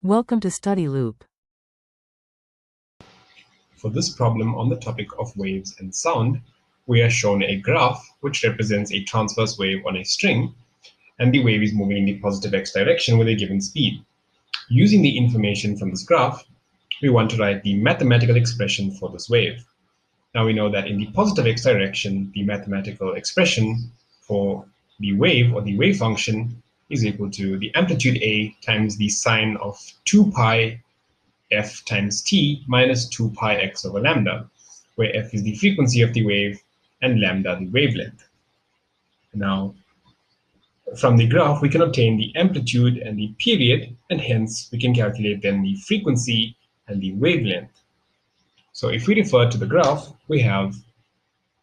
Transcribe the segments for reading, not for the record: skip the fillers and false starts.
Welcome to Study Loop. For this problem on the topic of waves and sound, we are shown a graph which represents a transverse wave on a string, and the wave is moving in the positive x direction with a given speed. Using the information from this graph, we want to write the mathematical expression for this wave. Now we know that in the positive x direction, the mathematical expression for the wave or the wave function is equal to the amplitude a times the sine of 2 pi f times t minus 2 pi x over lambda, where f is the frequency of the wave and lambda the wavelength. Now, from the graph, we can obtain the amplitude and the period, and hence we can calculate then the frequency and the wavelength. So if we refer to the graph, we have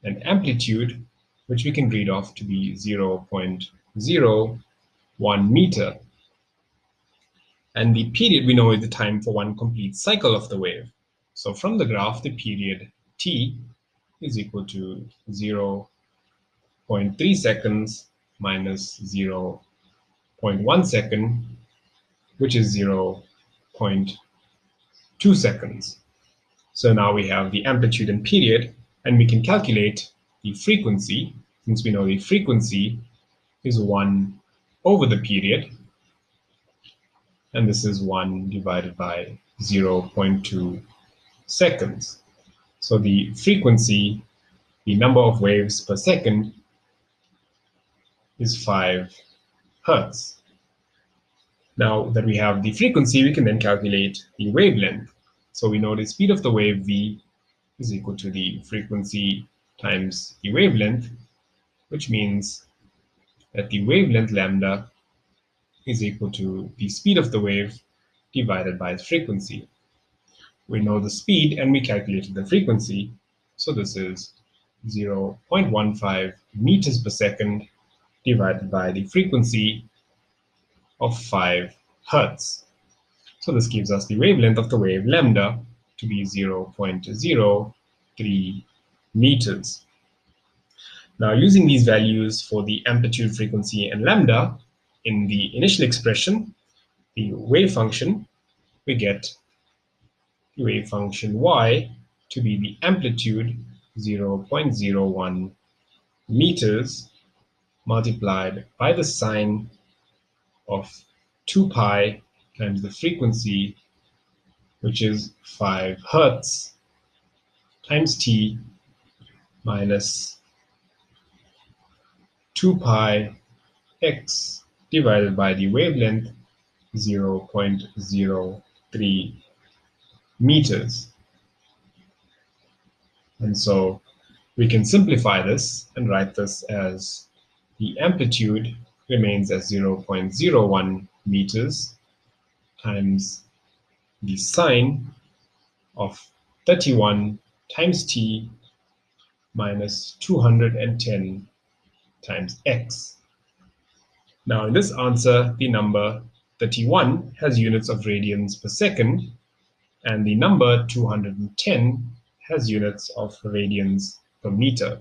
an amplitude which we can read off to be 0.01 meter. And the period we know is the time for one complete cycle of the wave. So from the graph, the period t is equal to 0.3 seconds minus 0.1 second, which is 0.2 seconds. So now we have the amplitude and period, and we can calculate the frequency, since we know the frequency is 1 over the period, and this is 1 divided by 0.2 seconds. So the frequency, the number of waves per second, is 5 hertz. Now that we have the frequency, we can then calculate the wavelength. So we know the speed of the wave v is equal to the frequency times the wavelength, which means that the wavelength lambda is equal to the speed of the wave divided by its frequency. We know the speed and we calculated the frequency, so this is 0.15 meters per second divided by the frequency of 5 hertz. So this gives us the wavelength of the wave lambda to be 0.03 meters. Now, using these values for the amplitude, frequency, and lambda in the initial expression, the wave function, we get the wave function y to be the amplitude 0.01 meters multiplied by the sine of 2 pi times the frequency, which is 5 hertz, times t minus 2 pi x divided by the wavelength 0.03 meters. And so we can simplify this and write this as the amplitude remains as 0.01 meters times the sine of 31 times t minus 210 times x. Now in this answer, the number 31 has units of radians per second, and the number 210 has units of radians per meter.